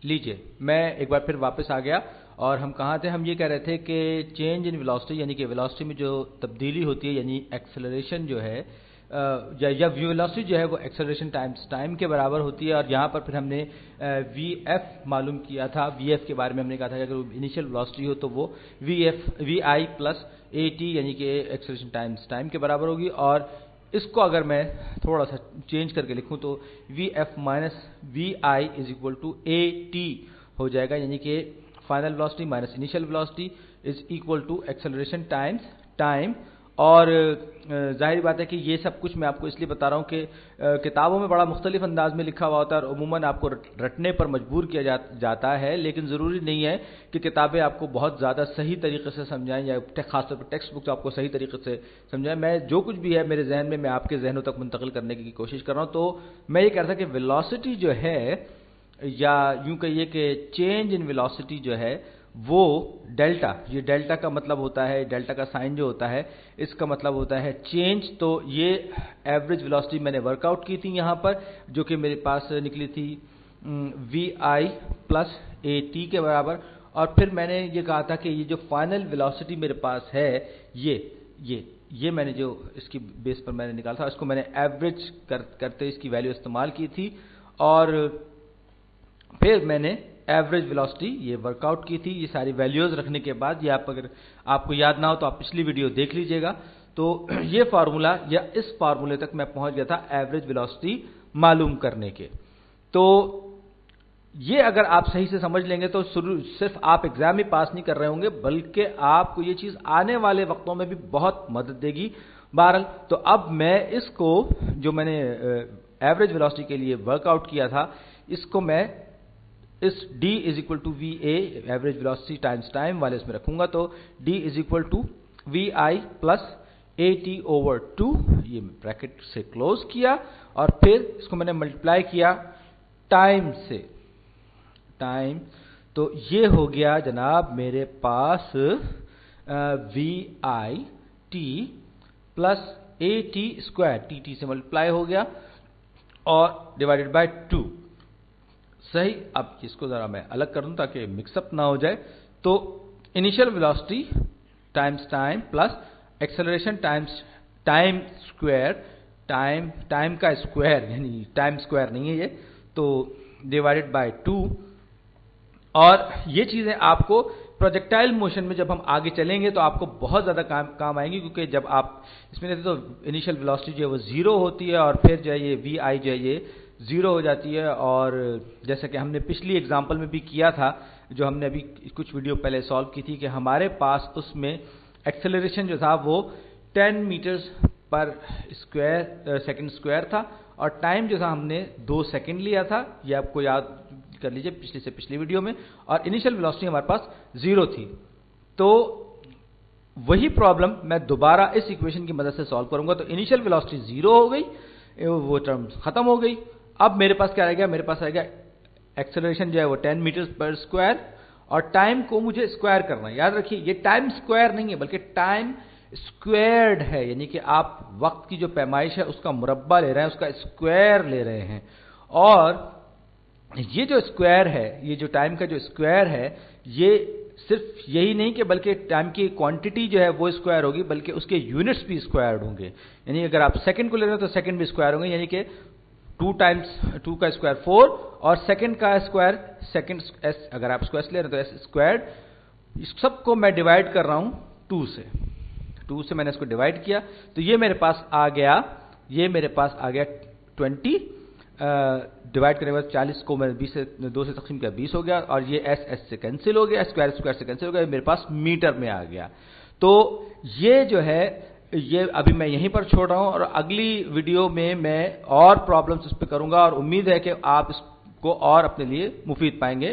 लीजिए, मैं एक बार फिर वापस आ गया और हम कहाँ थे। हम ये कह रहे थे कि चेंज इन वेलोसिटी यानी कि वेलोसिटी में जो तब्दीली होती है यानी एक्सेलरेशन जो है या वेलोसिटी जो है वो एक्सेलरेशन टाइम्स टाइम के बराबर होती है। और यहाँ पर फिर हमने वी एफ मालूम किया था। वी एफ के बारे में हमने कहा था कि अगर इनिशियल वेलोसिटी हो तो वो v i plus a t यानी कि एक्सेलरेशन टाइम्स टाइम के बराबर होगी। और इसको अगर मैं थोड़ा सा चेंज करके लिखूं तो v f minus v i is equal to a t हो जाएगा, यानी कि final velocity minus initial velocity is equal to acceleration times time. और जाहिर बात है कि ये सब कुछ मैं आपको इसलिए बता रहा हूँ कि किताबों में बड़ा मुख्तलिफ अंदाज में लिखा हुआ होता है और उमूमन आपको रटने पर मजबूर किया जाता है, लेकिन ज़रूरी नहीं है कि किताबें आपको बहुत ज़्यादा सही तरीके से समझाएं या खासतौर पर टेक्स्ट बुक आपको सही तरीके से समझाएं। मैं जो कुछ भी है मेरे जहन में मैं आपके जहनों तक मुंतकिल करने की कोशिश कर रहा हूँ। तो मैं ये कह रहा था कि वेलोसिटी जो है, या यूँ कहिए कि चेंज इन वेलोसिटी जो है वो डेल्टा, ये डेल्टा का मतलब होता है, डेल्टा का साइन जो होता है इसका मतलब होता है चेंज। तो ये एवरेज वेलोसिटी मैंने वर्कआउट की थी यहाँ पर, जो कि मेरे पास निकली थी v i plus a t के बराबर। और फिर मैंने ये कहा था कि ये जो फाइनल वेलोसिटी मेरे पास है ये मैंने जो इसकी बेस पर मैंने निकाला था, इसको मैंने एवरेज करते इसकी वैल्यू इस्तेमाल की थी। और फिर मैंने एवरेज वेलोसिटी ये वर्कआउट की थी, ये सारी वैल्यूज़ रखने के बाद। ये अगर आपको याद ना हो तो आप पिछली वीडियो देख लीजिएगा। तो ये फार्मूला या इस फार्मूले तक मैं पहुंच गया था एवरेज वेलोसिटी मालूम करने के। तो ये अगर आप सही से समझ लेंगे तो सिर्फ आप एग्जाम ही पास नहीं कर रहे होंगे, बल्कि आपको ये चीज़ आने वाले वक्तों में भी बहुत मदद देगी। बहरहाल, तो अब मैं इसको जो मैंने एवरेज वेलोसिटी के लिए वर्कआउट किया था, इसको मैं इस d is equal to v a average velocity times time वाले इसमें रखूंगा। तो d is equal to v i plus a t over 2, ये ब्रैकेट से क्लोज किया और फिर इसको मैंने मल्टीप्लाई किया टाइम से, टाइम। तो ये हो गया जनाब मेरे पास v i t plus a t square, t t से मल्टीप्लाई हो गया और डिवाइडेड बाय 2। सही, अब इसको जरा मैं अलग कर दूं ताकि मिक्सअप ना हो जाए। तो initial velocity times time plus acceleration times time square, time का स्क्वायर यानी टाइम स्क्वायर नहीं है ये, तो डिवाइडेड बाय 2। और ये चीजें आपको प्रोजेक्टाइल मोशन में जब हम आगे चलेंगे तो आपको बहुत ज़्यादा काम आएंगी, क्योंकि जब आप इसमें देखते तो इनिशियल वेलोसिटी जो है वो 0 होती है और फिर जो है ये वी आई जो है ये 0 हो जाती है। और जैसे कि हमने पिछली एग्जांपल में भी किया था, जो हमने अभी कुछ वीडियो पहले सॉल्व की थी, कि हमारे पास उसमें एक्सेलरेशन जो था वो 10 मीटर्स पर सेकंड स्क्वायर था और टाइम जो था हमने 2 सेकंड लिया था, ये आपको याद कर लीजिए पिछली वीडियो में। और इनिशियल वेलोसिटी हमारे पास 0 थी। तो वही प्रॉब्लम मैं दोबारा इस इक्वेशन की मदद से सॉल्व करूंगा। तो इनिशियल वेलोसिटी 0 हो गई, वो टर्म खत्म हो गई। अब मेरे पास क्या रह गया, मेरे पास रह गया एक्सेलरेशन जो है वो 10 मीटर्स पर स्क्वायर और टाइम को मुझे स्क्वायर करना है। याद रखिए ये टाइम स्क्वायर नहीं है बल्कि टाइम स्क्वायर्ड है, यानी कि आप वक्त की जो पैमाइश है उसका मुरब्बा ले रहे हैं, उसका स्क्वायर ले रहे हैं। और ये जो स्क्वायर है, ये जो टाइम का जो स्क्वायर है, ये सिर्फ यही नहीं कि बल्कि टाइम की क्वांटिटी जो है वो स्क्वायर होगी, बल्कि उसके यूनिट्स भी स्क्वायर्ड होंगे। यानी अगर आप सेकंड को ले रहे हो तो सेकंड भी स्क्वायर होंगे, यानी कि 2 टाइम्स 2 का स्क्वायर 4 और सेकंड का स्क्वायर सेकंड एस, अगर आप स्क्वायर ले रहे हो तो एस स्क्वायर्ड। इस सबको मैं डिवाइड कर रहा हूं 2 से मैंने इसको डिवाइड किया। तो ये मेरे पास आ गया 20, डिवाइड करने के बाद 40 को मैंने 2 से तकसीम किया 20 हो गया और ये एस से कैंसिल हो गया, स्क्वायर से कैंसिल हो गया, मेरे पास मीटर में आ गया। तो ये जो है ये अभी मैं यहीं पर छोड़ रहा हूं और अगली वीडियो में मैं और प्रॉब्लम्स इस पर करूंगा और उम्मीद है कि आप इसको और अपने लिए मुफीद पाएंगे।